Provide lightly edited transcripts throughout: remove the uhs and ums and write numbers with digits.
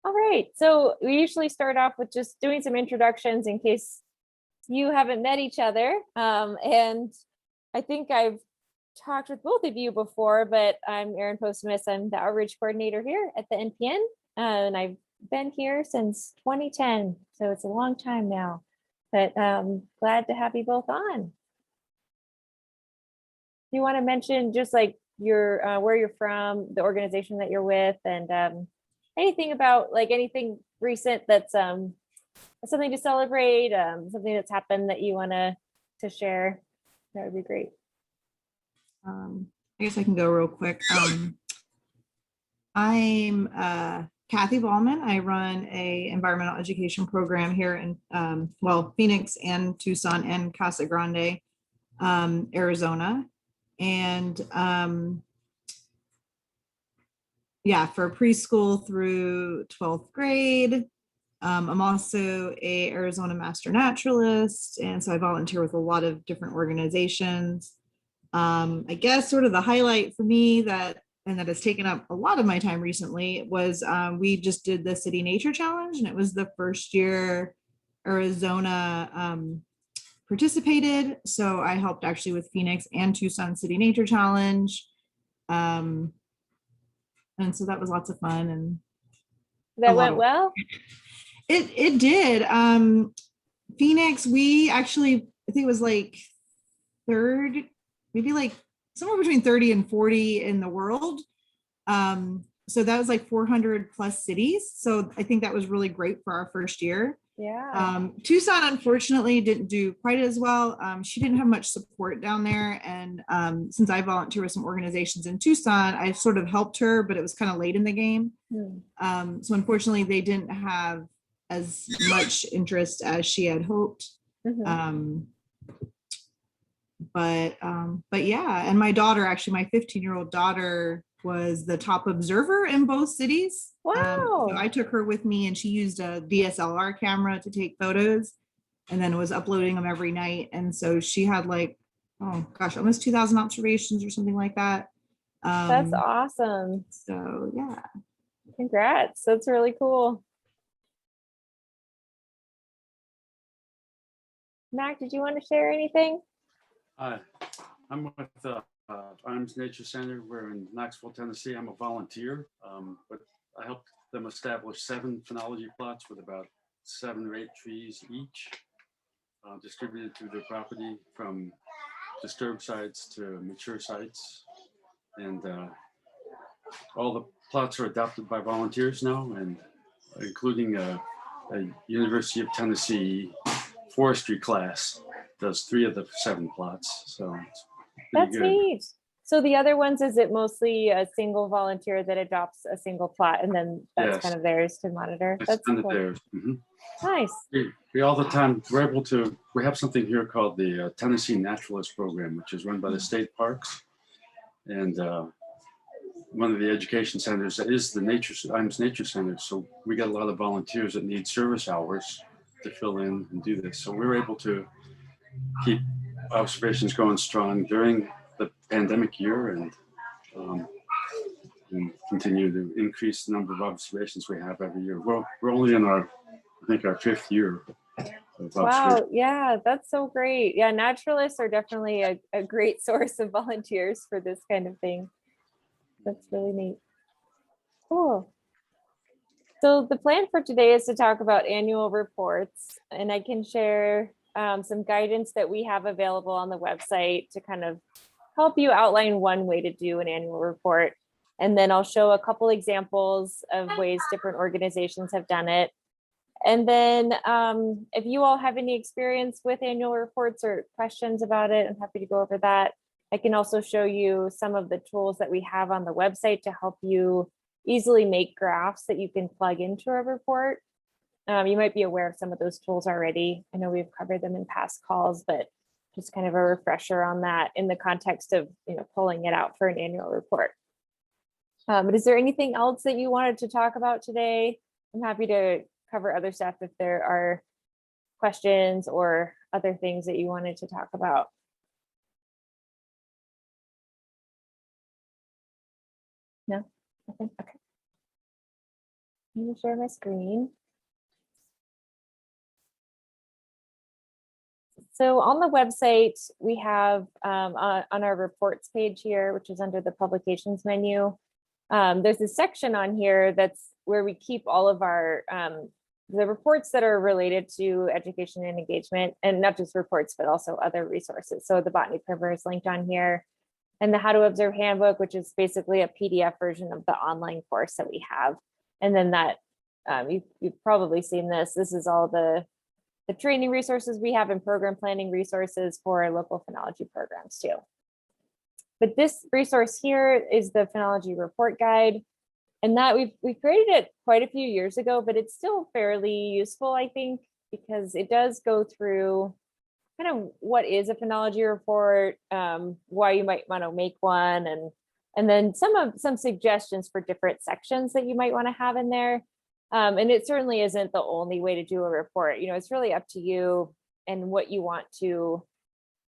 All right, so we usually start off with just doing some introductions in case you haven't met each other. And I think I've talked with both of you before, but I'm Erin Postmus. I'm the outreach coordinator here at the NPN, and I've been here since 2010, so it's a long time now. But glad to have you both on. You want to mention just like your where you're from, the organization that you're with, and anything about like anything recent that's something to celebrate, something that's happened that you want to share? That would be great. I guess I can go real quick. I'm Kathy Ballman. I run a environmental education program here in Phoenix and Tucson and Casa Grande, Arizona. And yeah, for preschool through 12th grade. I'm also a Arizona Master Naturalist, and so I volunteer with a lot of different organizations. I guess sort of the highlight for me that has taken up a lot of my time recently was we just did the City Nature Challenge, and it was the first year Arizona participated. So I helped actually with Phoenix and Tucson City Nature Challenge. And so that was lots of fun. And that went well? It did. Phoenix, we actually, I think it was like third, maybe like somewhere between 30 and 40 in the world. So that was like 400 plus cities. So I think that was really great for our first year. Yeah. Tucson, unfortunately, didn't do quite as well. She didn't have much support down there. And since I volunteer with some organizations in Tucson, I sort of helped her, but it was kind of late in the game. So unfortunately, they didn't have as much interest as she had hoped. But yeah, and my daughter, actually, my 15-year-old daughter was the top observer in both cities. Wow. So I took her with me, and she used a DSLR camera to take photos and then was uploading them every night. And so she had like, oh gosh, almost 2,000 observations or something like that. That's awesome. So yeah. Congrats. That's really cool. Mac, did you want to share anything? Hi, I'm with Arms Nature Center. We're in Knoxville, Tennessee. I'm a volunteer, but I helped them establish 7 phenology plots with about 7 or 8 trees each, distributed through their property from disturbed sites to mature sites. And all the plots are adopted by volunteers now, and including a University of Tennessee forestry class does 3 of the 7 plots. So that's good. Neat. So the other ones, is it mostly a single volunteer that adopts a single plot, and then that's kind of theirs to monitor? That's That's kind cool. of theirs. Nice. We all the time, we're able to, we have something here called the Tennessee Naturalist Program, which is run by the state parks. And one of the education centers is the Arms Nature Center. So we got a lot of volunteers that need service hours to fill in and do this. So we were able to keep observations going strong during the pandemic year, and continue to increase the number of observations we have every year. Well, we're only in our 5th year. Wow, yeah, that's so great. Yeah, naturalists are definitely a great source of volunteers for this kind of thing. That's really neat. Cool. So the plan for today is to talk about annual reports, and I can share some guidance that we have available on the website to kind of help you outline one way to do an annual report. And then I'll show a couple examples of ways different organizations have done it. And then if you all have any experience with annual reports or questions about it, I'm happy to go over that. I can also show you some of the tools that we have on the website to help you easily make graphs that you can plug into a report. You might be aware of some of those tools already. I know we've covered them in past calls, but just kind of a refresher on that in the context of pulling it out for an annual report. But is there anything else that you wanted to talk about today? I'm happy to cover other stuff if there are questions or other things that you wanted to talk about. No? Okay. Let me share my screen. So on the website, we have on our reports page here, which is under the publications menu, there's a section on here that's where we keep all of our the reports that are related to education and engagement, and not just reports, but also other resources. So the botany primer is linked on here, and the How to Observe handbook, which is basically a PDF version of the online course that we have. And then that you've probably seen this. This is all the training resources we have and program planning resources for our local phenology programs too. But this resource here is the Phenology report guide. And that we've created it quite a few years ago, but it's still fairly useful, I think, because it does go through kind of what is a phenology report, why you might want to make one, and then some suggestions for different sections that you might want to have in there. And it certainly isn't the only way to do a report. You know, it's really up to you and what you want to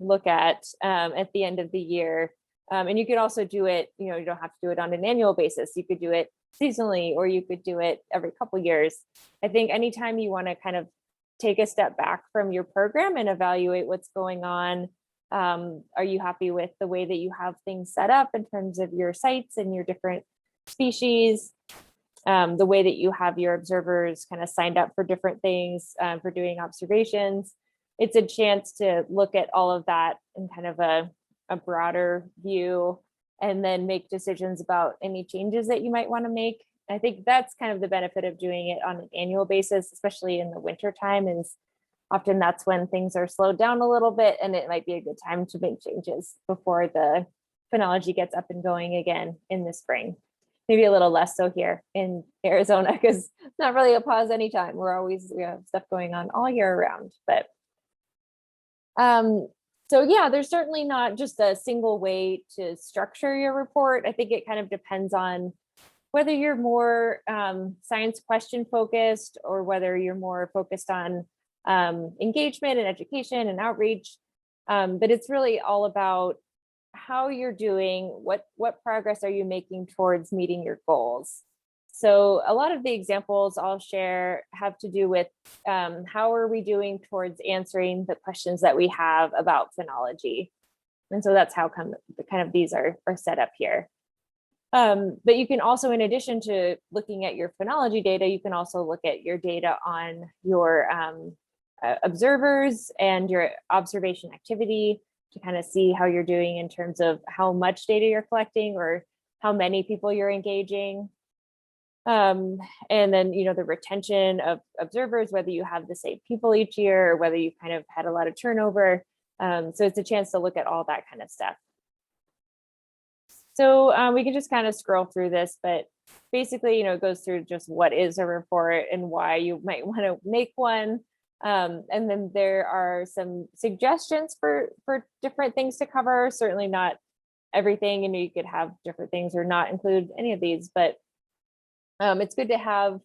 look at the end of the year. And you could also do it, you know, you don't have to do it on an annual basis. You could do it seasonally, or you could do it every couple years. I think anytime you want to kind of take a step back from your program and evaluate what's going on. Are you happy with the way that you have things set up in terms of your sites and your different species? The way that you have your observers kind of signed up for different things, for doing observations. It's a chance to look at all of that in kind of a broader view, and then make decisions about any changes that you might want to make. I think that's kind of the benefit of doing it on an annual basis, especially in the winter time, is often that's when things are slowed down a little bit, and it might be a good time to make changes before the phenology gets up and going again in the spring. Maybe a little less so here in Arizona, because it's not really a pause anytime. We have stuff going on all year round. But so yeah, there's certainly not just a single way to structure your report. I think it kind of depends on whether you're more science question focused, or whether you're more focused on engagement and education and outreach. But it's really all about how you're doing, what progress are you making towards meeting your goals. So a lot of the examples I'll share have to do with how are we doing towards answering the questions that we have about phenology. And so that's how kind of these are set up here. But you can also, in addition to looking at your phenology data, you can also look at your data on your observers and your observation activity to kind of see how you're doing in terms of how much data you're collecting or how many people you're engaging. And then, you know, the retention of observers, whether you have the same people each year or whether you've kind of had a lot of turnover. So it's a chance to look at all that kind of stuff. So we can just kind of scroll through this, but basically, you know, it goes through just what is a report and why you might want to make one. And then there are some suggestions for different things to cover. Certainly not everything, you know, you could have different things or not include any of these, but it's good to have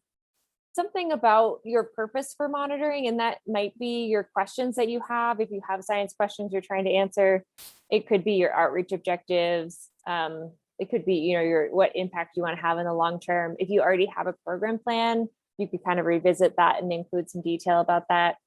something about your purpose for monitoring, and that might be your questions that you have. If you have science questions you're trying to answer, it could be your outreach objectives. It could be, you know, what impact you want to have in the long term. If you already have a program plan, you could kind of revisit that and include some detail about that.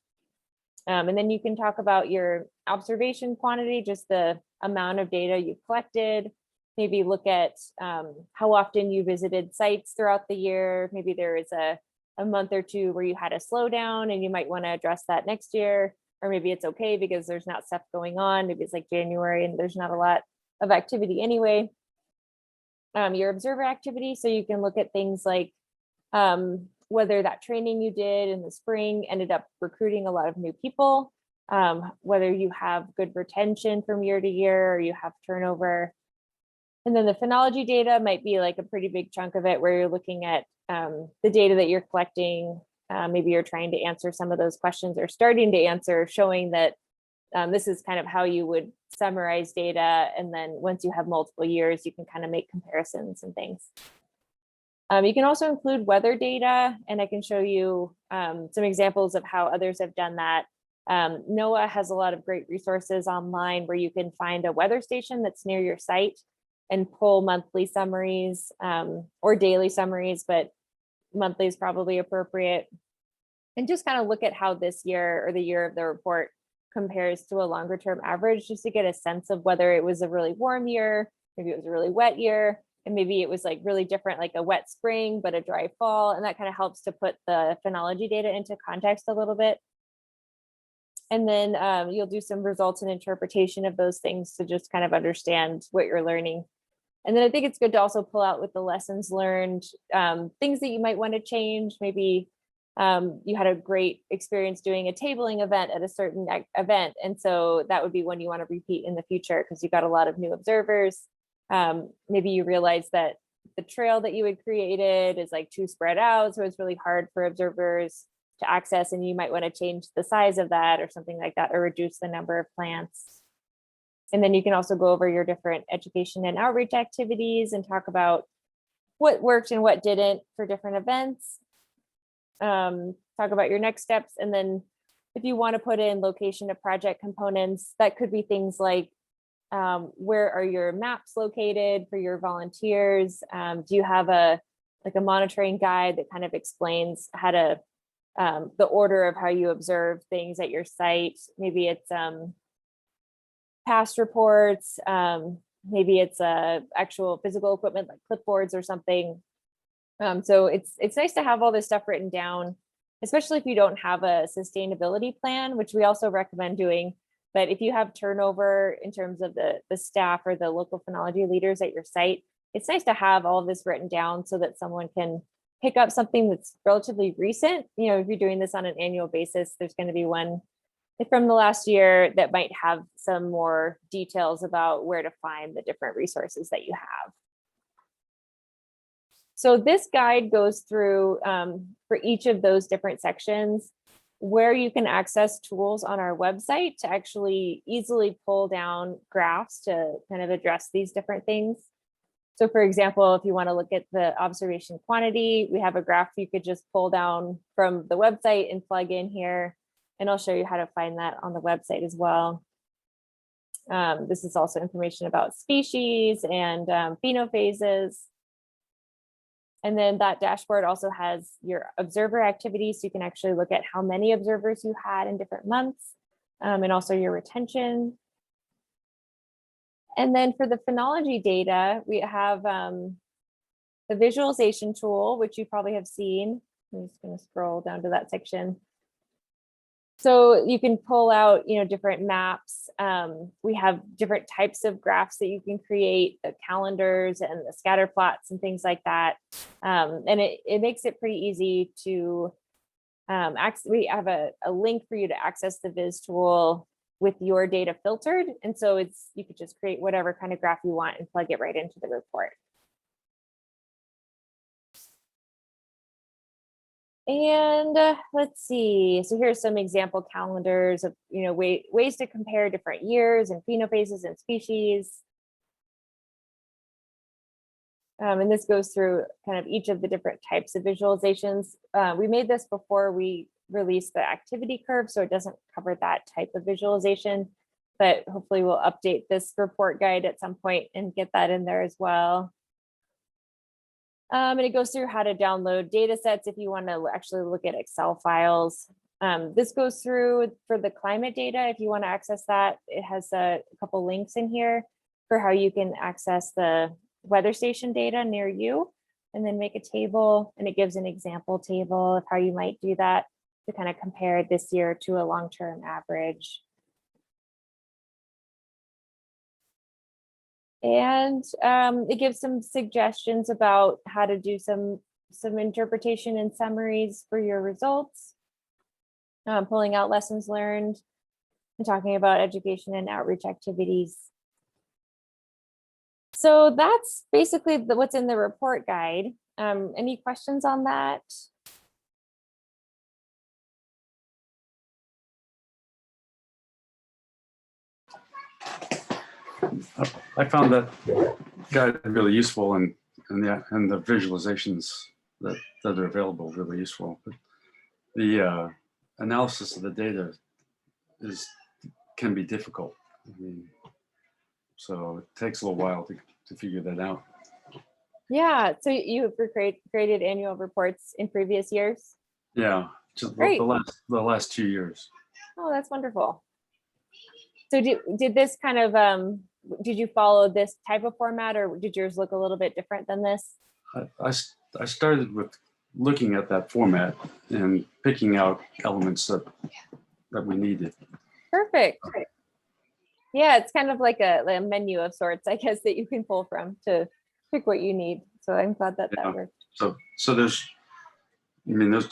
And then you can talk about your observation quantity, just the amount of data you've collected. Maybe look at how often you visited sites throughout the year. Maybe there is a month or two where you had a slowdown and you might want to address that next year. Or maybe it's okay because there's not stuff going on. Maybe it's like January and there's not a lot of activity anyway. Your observer activity. So you can look at things like whether that training you did in the spring ended up recruiting a lot of new people, whether you have good retention from year to year or you have turnover. And then the phenology data might be like a pretty big chunk of it, where you're looking at the data that you're collecting. Maybe you're trying to answer some of those questions or starting to answer, showing that this is kind of how you would summarize data. And then once you have multiple years, you can kind of make comparisons and things. You can also include weather data, and I can show you some examples of how others have done that. NOAA has a lot of great resources online where you can find a weather station that's near your site and pull monthly summaries or daily summaries, but monthly is probably appropriate. And just kind of look at how this year or the year of the report compares to a longer term average, just to get a sense of whether it was a really warm year, maybe it was a really wet year, and maybe it was like really different, like a wet spring, but a dry fall. And that kind of helps to put the phenology data into context a little bit. And then you'll do some results and interpretation of those things to just kind of understand what you're learning. And then I think it's good to also pull out with the lessons learned, things that you might want to change. Maybe you had a great experience doing a tabling event at a certain event. And so that would be one you want to repeat in the future because you got a lot of new observers. Maybe you realize that the trail that you had created is like too spread out. So it's really hard for observers to access, and you might want to change the size of that or something like that, or reduce the number of plants. And then you can also go over your different education and outreach activities and talk about what worked and what didn't for different events. Talk about your next steps. And then if you want to put in location of project components, that could be things like where are your maps located for your volunteers? Do you have a monitoring guide that kind of explains how to the order of how you observe things at your site? Maybe it's past reports, maybe it's actual physical equipment like clipboards or something. So it's nice to have all this stuff written down, especially if you don't have a sustainability plan, which we also recommend doing. But if you have turnover in terms of the staff or the local phenology leaders at your site, it's nice to have all of this written down so that someone can pick up something that's relatively recent. You know, if you're doing this on an annual basis, there's going to be one from the last year that might have some more details about where to find the different resources that you have. So this guide goes through for each of those different sections where you can access tools on our website to actually easily pull down graphs to kind of address these different things. So for example, if you want to look at the observation quantity, we have a graph you could just pull down from the website and plug in here. And I'll show you how to find that on the website as well. This is also information about species and phenophases. And then that dashboard also has your observer activities. So you can actually look at how many observers you had in different months, and also your retention. And then for the phenology data, we have the visualization tool, which you probably have seen. I'm just going to scroll down to that section. So you can pull out, different maps. We have different types of graphs that you can create, the calendars and the scatter plots and things like that. And it makes it pretty easy to access. We have a link for you to access the Viz tool with your data filtered. And so you could just create whatever kind of graph you want and plug it right into the report. And let's see, so here's some example calendars of, ways to compare different years and phenophases and species. And this goes through kind of each of the different types of visualizations. We made this before we released the activity curve, so it doesn't cover that type of visualization, but hopefully we'll update this report guide at some point and get that in there as well. And it goes through how to download data sets if you want to actually look at Excel files. This goes through for the climate data. If you want to access that, it has a couple links in here for how you can access the weather station data near you, and then make a table. And it gives an example table of how you might do that to kind of compare this year to a long-term average. And it gives some suggestions about how to do some interpretation and summaries for your results, pulling out lessons learned, and talking about education and outreach activities. So that's basically what's in the report guide. Any questions on that? I found that guide really useful, and the visualizations that are available really useful. But the analysis of the data can be difficult. So it takes a little while to figure that out. Yeah, so you've created annual reports in previous years? Yeah, just Great. the last 2 years. Oh, that's wonderful. So did this kind of, did you follow this type of format, or did yours look a little bit different than this? I started with looking at that format and picking out elements that we needed. Perfect. Yeah, it's kind of like a menu of sorts, I guess, that you can pull from to pick what you need. So I'm glad that Yeah. that worked. So there's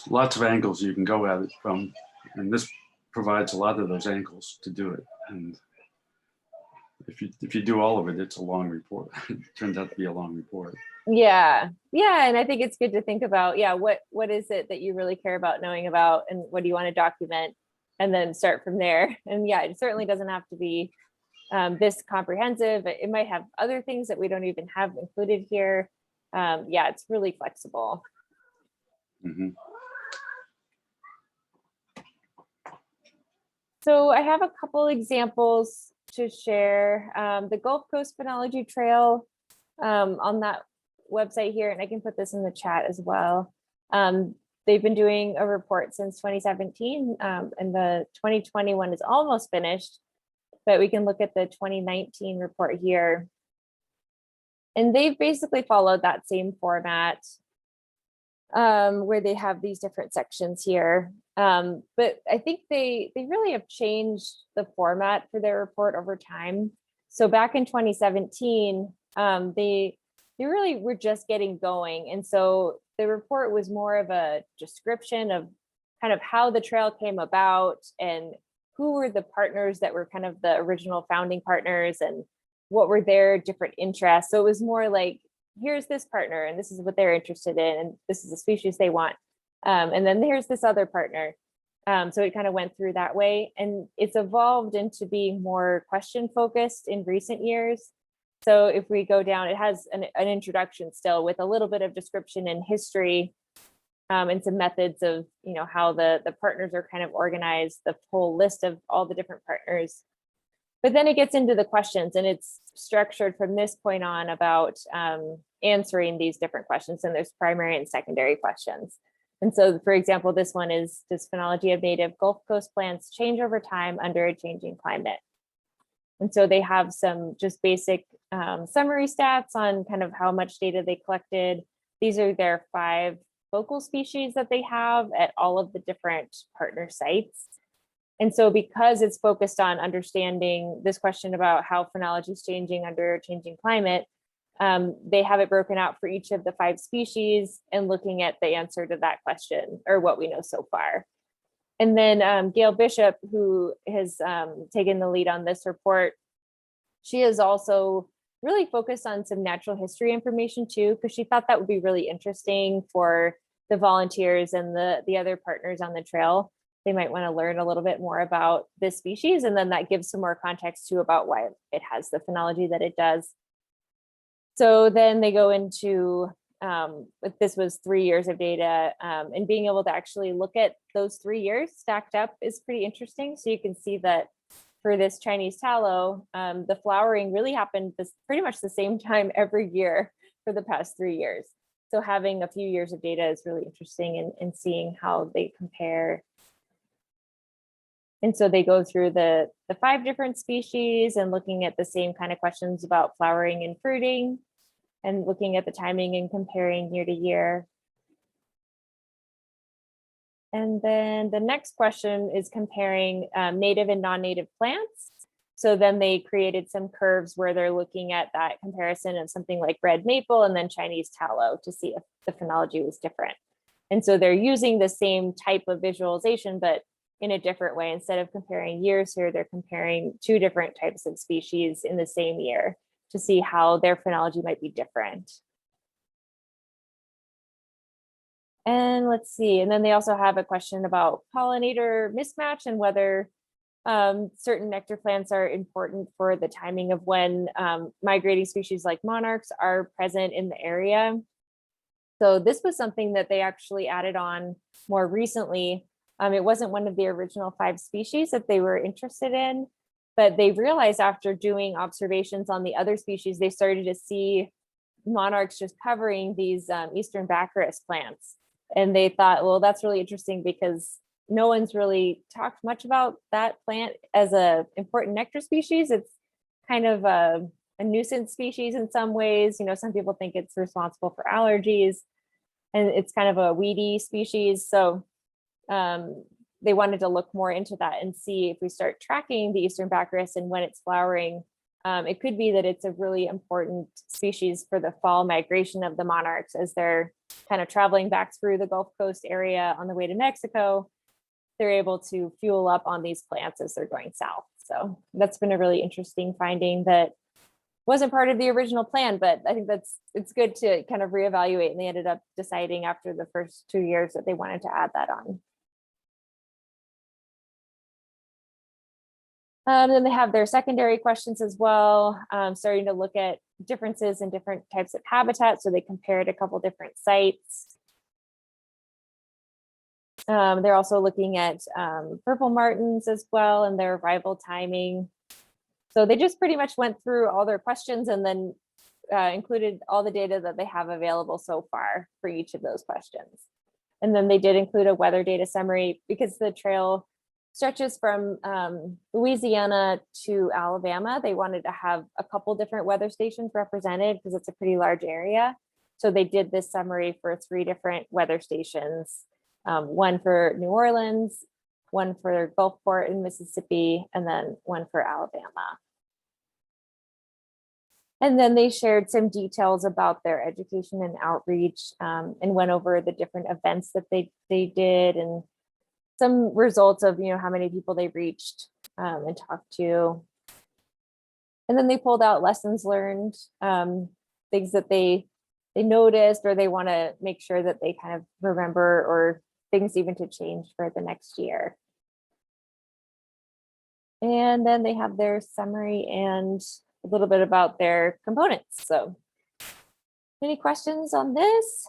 lots of angles you can go at it from, and this provides a lot of those angles to do it. And if you do all of it, it's a long report. It turns out to be a long report. Yeah. Yeah. And I think it's good to think about, yeah, what is it that you really care about knowing about, and what do you want to document, and then start from there. And yeah, it certainly doesn't have to be this comprehensive. It might have other things that we don't even have included here. Yeah, it's really flexible. Mm-hmm. So I have a couple examples to share. The Gulf Coast Phenology Trail on that website here, and I can put this in the chat as well. They've been doing a report since 2017, and the 2021 is almost finished, but we can look at the 2019 report here. And they've basically followed that same format, where they have these different sections here. But I think they really have changed the format for their report over time. So back in 2017, they really were just getting going. And so the report was more of a description of kind of how the trail came about and who were the partners that were kind of the original founding partners and what were their different interests. So it was more like, here's this partner and this is what they're interested in, and this is the species they want. And then here's this other partner. So it kind of went through that way, and it's evolved into being more question focused in recent years. So if we go down, it has an introduction still with a little bit of description and history, and some methods of, how the partners are kind of organized, the whole list of all the different partners. But then it gets into the questions, and it's structured from this point on about answering these different questions. And there's primary and secondary questions. And so, for example, this one is, does phenology of native Gulf Coast plants change over time under a changing climate? And so they have some just basic summary stats on kind of how much data they collected. These are their 5 focal species that they have at all of the different partner sites. And so because it's focused on understanding this question about how phenology is changing under a changing climate, they have it broken out for each of the 5 species and looking at the answer to that question, or what we know so far. And then Gail Bishop, who has taken the lead on this report, she is also really focused on some natural history information too, because she thought that would be really interesting for the volunteers and the other partners on the trail. They might want to learn a little bit more about this species, and then that gives some more context too about why it has the phenology that it does. So then they go into, this was 3 years of data, and being able to actually look at those 3 years stacked up is pretty interesting. So you can see that for this Chinese tallow, the flowering really happened pretty much the same time every year for the past 3 years. So having a few years of data is really interesting in seeing how they compare. And so they go through the 5 different species and looking at the same kind of questions about flowering and fruiting, and looking at the timing and comparing year to year. And then the next question is comparing native and non-native plants. So then they created some curves where they're looking at that comparison of something like red maple and then Chinese tallow to see if the phenology was different. And so they're using the same type of visualization, but in a different way. Instead of comparing years here, they're comparing 2 different types of species in the same year to see how their phenology might be different. And let's see, and then they also have a question about pollinator mismatch and whether certain nectar plants are important for the timing of when migrating species like monarchs are present in the area. So this was something that they actually added on more recently. It wasn't one of the original 5 species that they were interested in, but they realized after doing observations on the other species, they started to see monarchs just covering these eastern baccharis plants. And they thought, well, that's really interesting because no one's really talked much about that plant as a important nectar species. It's kind of a nuisance species in some ways. You know, some people think it's responsible for allergies, and it's kind of a weedy species. So they wanted to look more into that and see if we start tracking the eastern baccharis and when it's flowering, it could be that it's a really important species for the fall migration of the monarchs as they're kind of traveling back through the Gulf Coast area on the way to Mexico. They're able to fuel up on these plants as they're going south. So that's been a really interesting finding that wasn't part of the original plan, but I think it's good to kind of reevaluate. And they ended up deciding after the first 2 years that they wanted to add that on. Then they have their secondary questions as well, starting to look at differences in different types of habitats. So they compared a couple different sites. They're also looking at purple martins as well and their arrival timing. So they just pretty much went through all their questions and then included all the data that they have available so far for each of those questions. And then they did include a weather data summary because the trail stretches from Louisiana to Alabama. They wanted to have a couple different weather stations represented because it's a pretty large area. So they did this summary for 3 different weather stations, one for New Orleans, one for Gulfport in Mississippi, and then one for Alabama. And then they shared some details about their education and outreach and went over the different events that they did and some results of, you know, how many people they reached and talked to. And then they pulled out lessons learned, things that they noticed or they want to make sure that they kind of remember or things even to change for the next year. And then they have their summary and a little bit about their components. So any questions on this?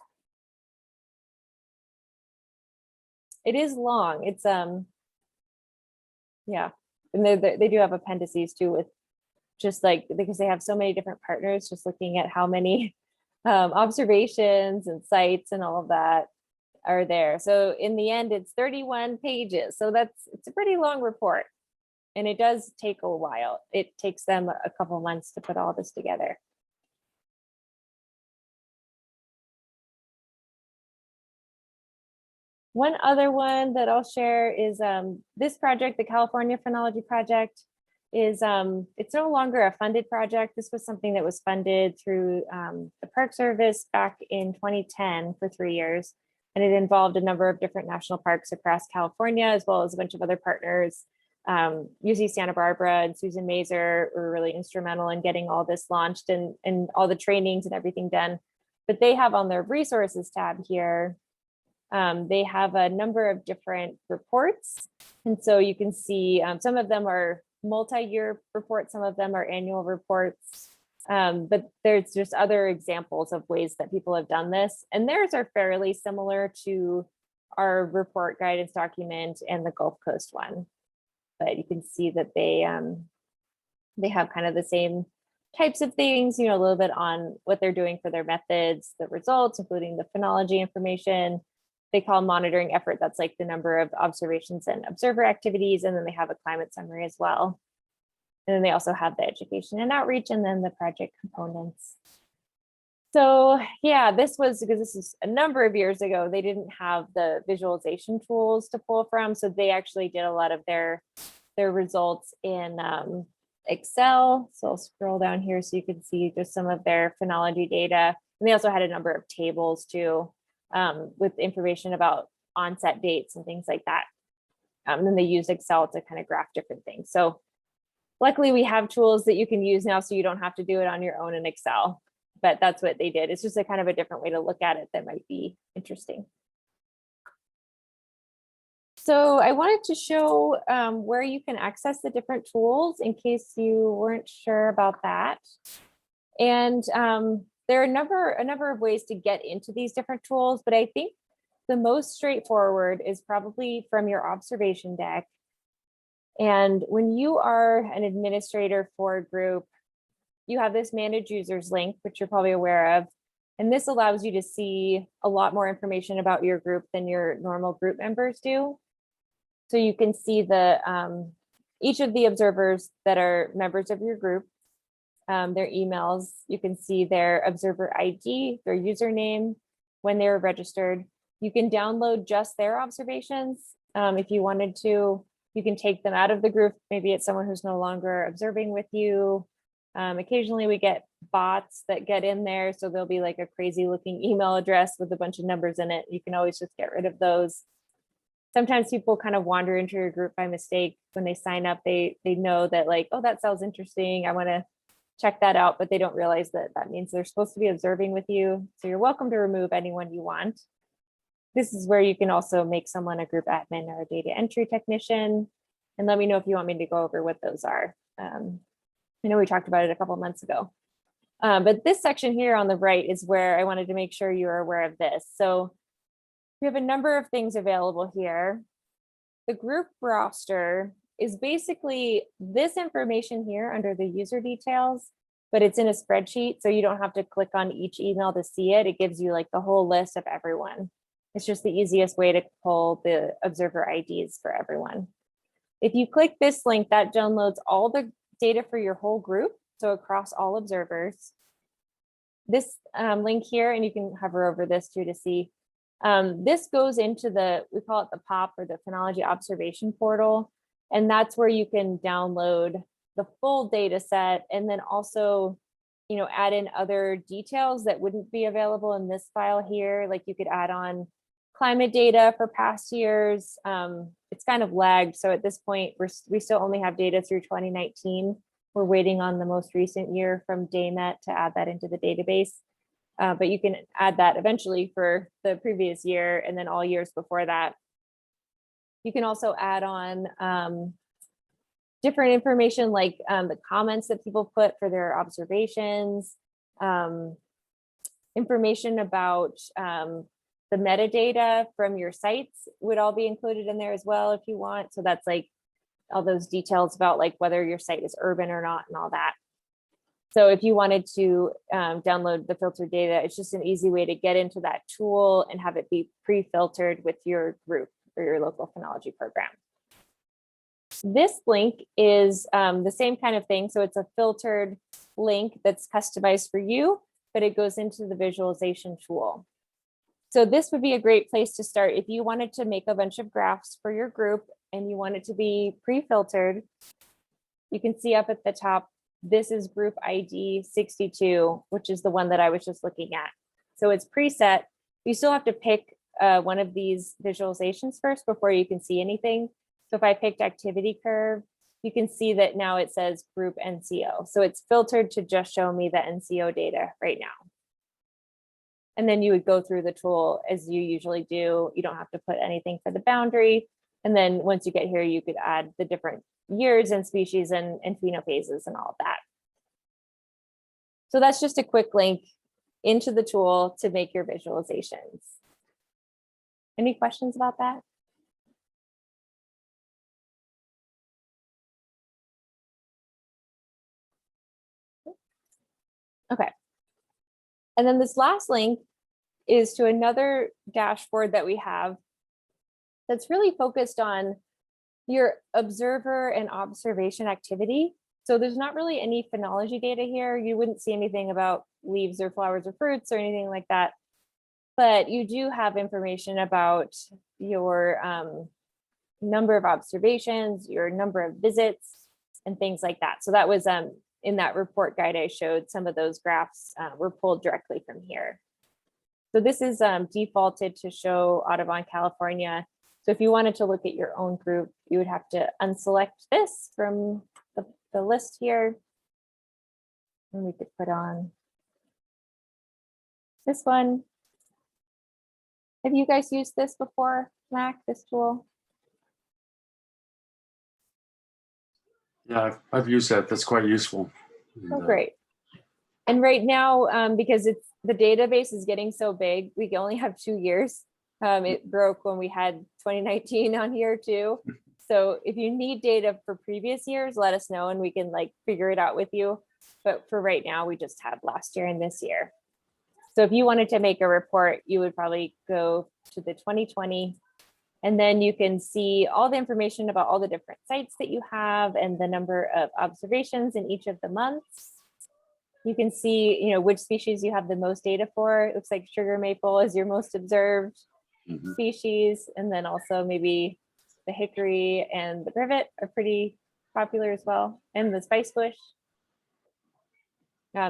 It is long. It's yeah, and they do have appendices too with just like because they have so many different partners, just looking at how many observations and sites and all of that are there. So in the end, it's 31 pages. So it's a pretty long report, and it does take a while. It takes them a couple months to put all this together. One other one that I'll share is this project, the California Phenology Project, is it's no longer a funded project. This was something that was funded through the Park Service back in 2010 for 3 years. And it involved a number of different national parks across California, as well as a bunch of other partners. UC Santa Barbara and Susan Mazer were really instrumental in getting all this launched and all the trainings and everything done. But they have on their resources tab here, they have a number of different reports. And so you can see some of them are multi-year reports, some of them are annual reports. But there's just other examples of ways that people have done this. And theirs are fairly similar to our report guidance document and the Gulf Coast one. But you can see that they have kind of the same types of things, you know, a little bit on what they're doing for their methods, the results, including the phenology information. They call monitoring effort, that's like the number of observations and observer activities. And then they have a climate summary as well. And then they also have the education and outreach and then the project components. So yeah, this was because this is a number of years ago, they didn't have the visualization tools to pull from. So they actually did a lot of their results in Excel. So I'll scroll down here so you can see just some of their phenology data. And they also had a number of tables too, with information about onset dates and things like that. And then they use Excel to kind of graph different things. So luckily we have tools that you can use now so you don't have to do it on your own in Excel, but that's what they did. It's just a kind of a different way to look at it that might be interesting. So I wanted to show where you can access the different tools in case you weren't sure about that. And there are a number of ways to get into these different tools, but I think the most straightforward is probably from your observation deck. And when you are an administrator for a group, you have this manage users link, which you're probably aware of. And this allows you to see a lot more information about your group than your normal group members do. So you can see the each of the observers that are members of your group, their emails. You can see their observer ID, their username, when they were registered. You can download just their observations. If you wanted to, you can take them out of the group. Maybe it's someone who's no longer observing with you. Occasionally we get bots that get in there. So there'll be like a crazy looking email address with a bunch of numbers in it. You can always just get rid of those. Sometimes people kind of wander into your group by mistake. When they sign up, they know that like, oh, that sounds interesting. I want to check that out, but they don't realize that that means they're supposed to be observing with you. So you're welcome to remove anyone you want. This is where you can also make someone a group admin or a data entry technician. And let me know if you want me to go over what those are. I know we talked about it a couple of months ago. But this section here on the right is where I wanted to make sure you're aware of this. So we have a number of things available here. The group roster is basically this information here under the user details, but it's in a spreadsheet. So you don't have to click on each email to see it. It gives you like the whole list of everyone. It's just the easiest way to pull the observer IDs for everyone. If you click this link, that downloads all the data for your whole group. So across all observers. This link here, and you can hover over this too to see, this goes into we call it the POP or the Phenology Observation Portal. And that's where you can download the full data set and then also, add in other details that wouldn't be available in this file here. Like you could add on climate data for past years. It's kind of lagged. So at this point, we still only have data through 2019. We're waiting on the most recent year from DayMet to add that into the database. But you can add that eventually for the previous year and then all years before that. You can also add on different information like the comments that people put for their observations, information about the metadata from your sites would all be included in there as well if you want. So that's like all those details about like whether your site is urban or not and all that. So if you wanted to download the filtered data, it's just an easy way to get into that tool and have it be pre-filtered with your group or your local phenology program. This link is the same kind of thing. So it's a filtered link that's customized for you, but it goes into the visualization tool. So this would be a great place to start if you wanted to make a bunch of graphs for your group and you want it to be pre-filtered. You can see up at the top, this is group ID 62, which is the one that I was just looking at. So it's preset. You still have to pick one of these visualizations first before you can see anything. So if I picked activity curve, you can see that now it says group NCO. So it's filtered to just show me the NCO data right now. And then you would go through the tool as you usually do. You don't have to put anything for the boundary. And then once you get here, you could add the different years and species and phenophases and all of that. So that's just a quick link into the tool to make your visualizations. Any questions about that? Okay. And then this last link is to another dashboard that we have that's really focused on your observer and observation activity. So there's not really any phenology data here. You wouldn't see anything about leaves or flowers or fruits or anything like that. But you do have information about your number of observations, your number of visits, and things like that. So that was in that report guide I showed, some of those graphs were pulled directly from here. So this is defaulted to show Audubon, California. So if you wanted to look at your own group, you would have to unselect this from the list here. And we could put on this one. Have you guys used this before, Mac, this tool? Yeah, I've used that. That's quite useful. Oh, great. And right now, because the database is getting so big, we only have 2 years. It broke when we had 2019 on here too. So if you need data for previous years, let us know and we can like figure it out with you. but for right now, we just have last year and this year. So if you wanted to make a report, you would probably go to the 2020, and then you can see all the information about all the different sites that you have and the number of observations in each of the months. You can see, you know, which species you have the most data for. It looks like sugar maple is your most observed species, and then also maybe the hickory and the privet are pretty popular as well, and the spice bush.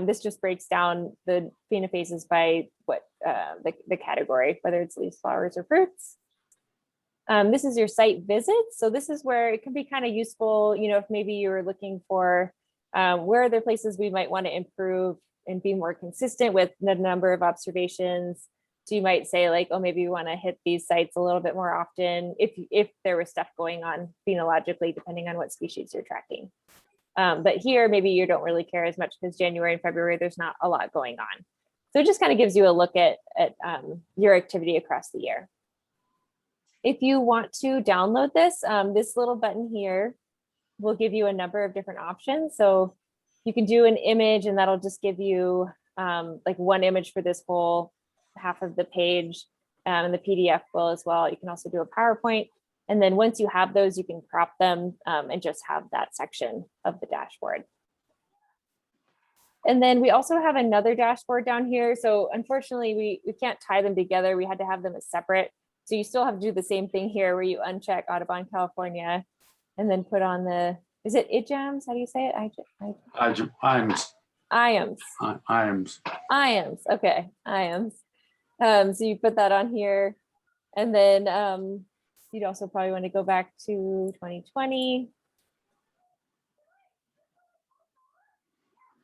This just breaks down the phenophases by what the category, whether it's leaves, flowers, or fruits. This is your site visits. So this is where it can be kind of useful, you know, if maybe you were looking for where are there places we might want to improve and be more consistent with the number of observations. So you might say like, oh, maybe we want to hit these sites a little bit more often if there was stuff going on phenologically, depending on what species you're tracking. But here, maybe you don't really care as much because January and February, there's not a lot going on. So it just kind of gives you a look at your activity across the year. If you want to download this, this little button here will give you a number of different options. So you can do an image, and that'll just give you like one image for this whole half of the page, and the PDF will as well. You can also do a PowerPoint. And then once you have those, you can crop them and just have that section of the dashboard. And then we also have another dashboard down here. So unfortunately, we can't tie them together. We had to have them as separate. So you still have to do the same thing here where you uncheck Audubon, California, and then put on the, is it IJAMS? How do you say it? IAMS. IAMS. IAMS. IAMS. Okay. IAMS. So you put that on here, and then you'd also probably want to go back to 2020.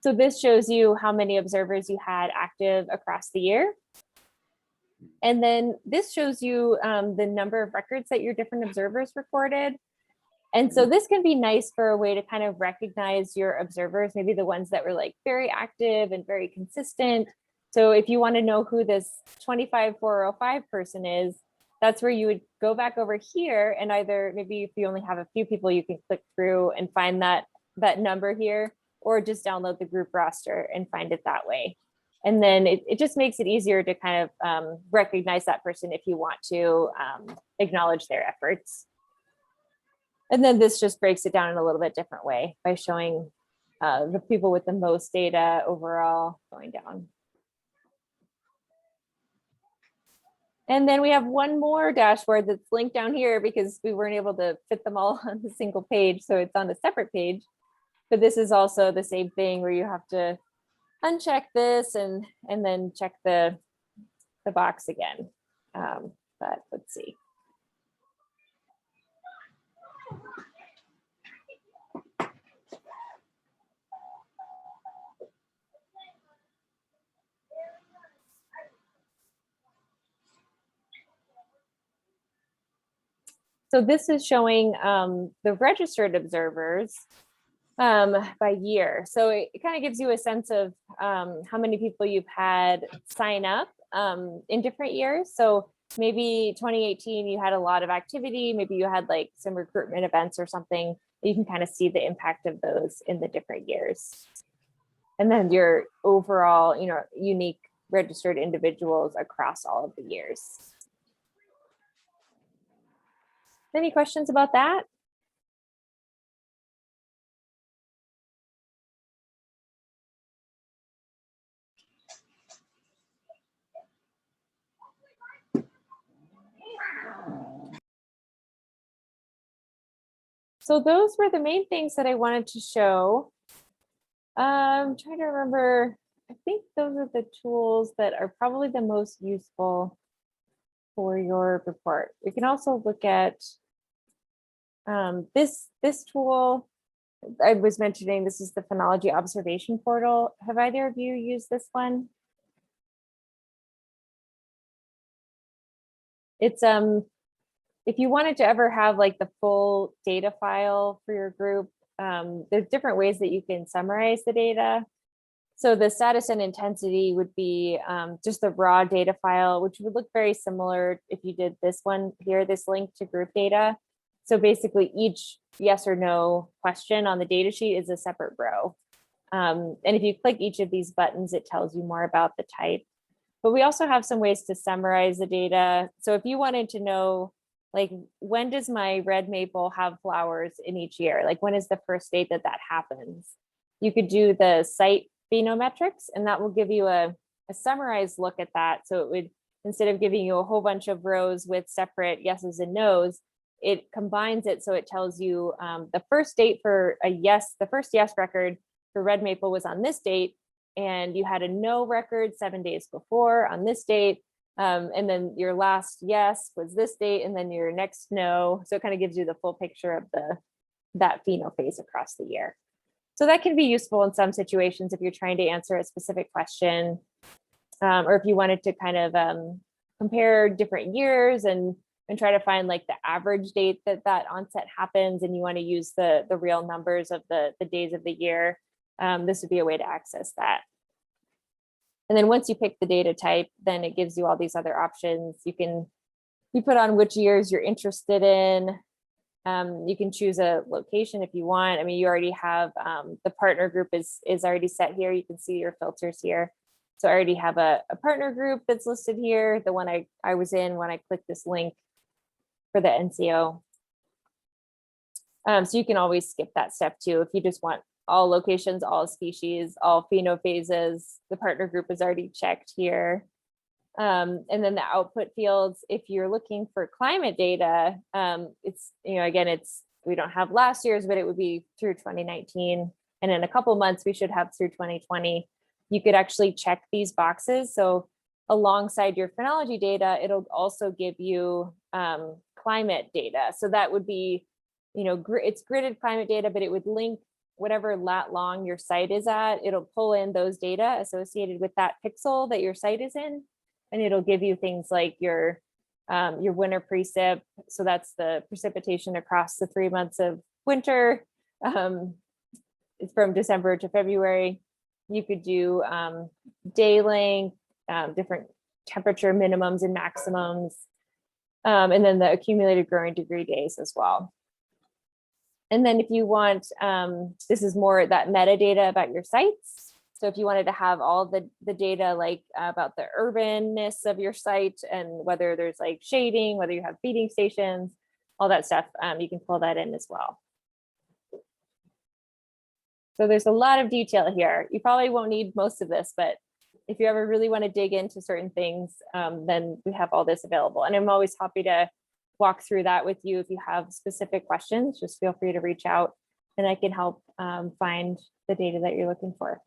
So this shows you how many observers you had active across the year. And then this shows you the number of records that your different observers recorded. And so this can be nice for a way to kind of recognize your observers, maybe the ones that were like very active and very consistent. So if you want to know who this 25405 person is, that's where you would go back over here, and either maybe if you only have a few people, you can click through and find that number here, or just download the group roster and find it that way. And then it just makes it easier to kind of recognize that person if you want to acknowledge their efforts. And then this just breaks it down in a little bit different way by showing the people with the most data overall going down. And then we have one more dashboard that's linked down here because we weren't able to fit them all on a single page. So it's on a separate page. But this is also the same thing where you have to uncheck this and then check the box again. But let's see. So this is showing the registered observers by year. So it kind of gives you a sense of how many people you've had sign up in different years. So maybe 2018, you had a lot of activity. Maybe you had like some recruitment events or something. You can kind of see the impact of those in the different years. And then your overall, you know, unique registered individuals across all of the years. Any questions about that? So those were the main things that I wanted to show. I'm trying to remember, I think those are the tools that are probably the most useful for your report. We can also look at this tool. I was mentioning this is the Phenology observation portal. Have either of you used this one? It's if you wanted to ever have like the full data file for your group, there's different ways that you can summarize the data. So the status and intensity would be just the raw data file, which would look very similar if you did this one here, this link to group data. So basically each yes or no question on the data sheet is a separate row. And if you click each of these buttons, it tells you more about the type. But we also have some ways to summarize the data. So if you wanted to know, like, when does my red maple have flowers in each year? Like, when is the first date that that happens? You could do the site phenometrics, and that will give you a summarized look at that. So it would, instead of giving you a whole bunch of rows with separate yeses and nos, it combines it. So it tells you the first date for a yes, the first yes record for red maple was on this date, and you had a no record 7 days before on this date. And then your last yes was this date, and then your next no. So it kind of gives you the full picture of that pheno phase across the year. So that can be useful in some situations if you're trying to answer a specific question, or if you wanted to kind of compare different years and try to find like the average date that onset happens, and you want to use the real numbers of the days of the year. This would be a way to access that. And then once you pick the data type, then it gives you all these other options. You put on which years you're interested in. You can choose a location if you want. I mean, you already have the partner group is already set here. You can see your filters here. So I already have a partner group that's listed here, the one I was in when I clicked this link for the NCO. So you can always skip that step too if you just want all locations, all species, all phenophases. The partner group is already checked here. And then the output fields, if you're looking for climate data, it's, again, we don't have last year's, but it would be through 2019. And in a couple months, we should have through 2020. You could actually check these boxes. So alongside your phenology data, it'll also give you climate data. So that would be, it's gridded climate data, but it would link whatever lat long your site is at. It'll pull in those data associated with that pixel that your site is in. And it'll give you things like your winter precip. So that's the precipitation across the 3 months of winter. It's from December to February. You could do day length, different temperature minimums and maximums, and then the accumulated growing degree days as well. And then if you want, this is more that metadata about your sites. So if you wanted to have all the data like about the urbanness of your site and whether there's like shading, whether you have feeding stations, all that stuff, you can pull that in as well. So there's a lot of detail here. You probably won't need most of this, but if you ever really want to dig into certain things, then we have all this available. And I'm always happy to walk through that with you. If you have specific questions, just feel free to reach out and I can help find the data that you're looking for.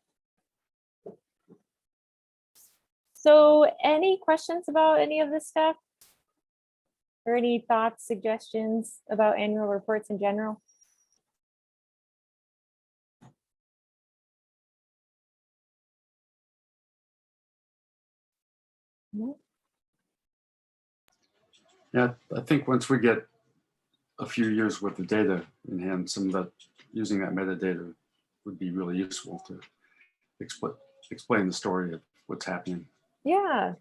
So any questions about any of this stuff? Or any thoughts, suggestions about annual reports in general? No? Yeah, I think once we get a few years worth of data in hand, some of that, using that metadata would be really useful to explain the story of what's happening. Yeah.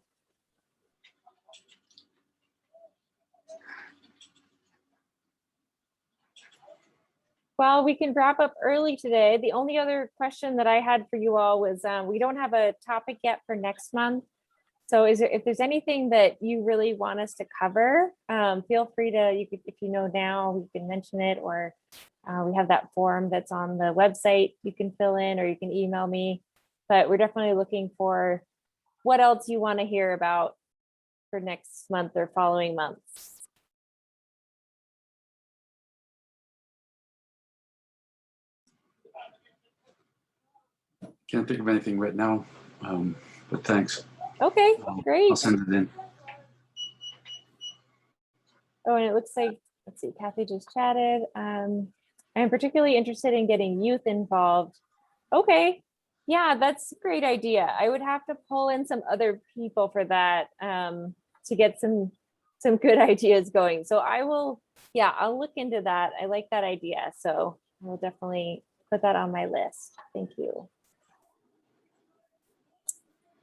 Well, we can wrap up early today. The only other question that I had for you all was we don't have a topic yet for next month. So if there's anything that you really want us to cover, feel free to, if you know now, you can mention it, or we have that form that's on the website you can fill in, or you can email me. But we're definitely looking for what else you want to hear about for next month or following months. Can't think of anything right now, but thanks. Okay, great. I'll send it in. Oh, and it looks like, let's see, Kathy just chatted. I'm particularly interested in getting youth involved. Okay, yeah, that's a great idea. I would have to pull in some other people for that to get some good ideas going. So I will, yeah, I'll look into that. I like that idea. So I'll definitely put that on my list. Thank you.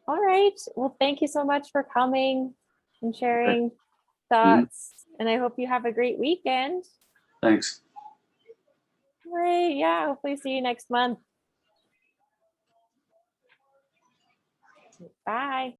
All right. Well, thank you so much for coming and sharing thoughts. And I hope you have a great weekend. Thanks. All right. Yeah. Hopefully see you next month. Bye.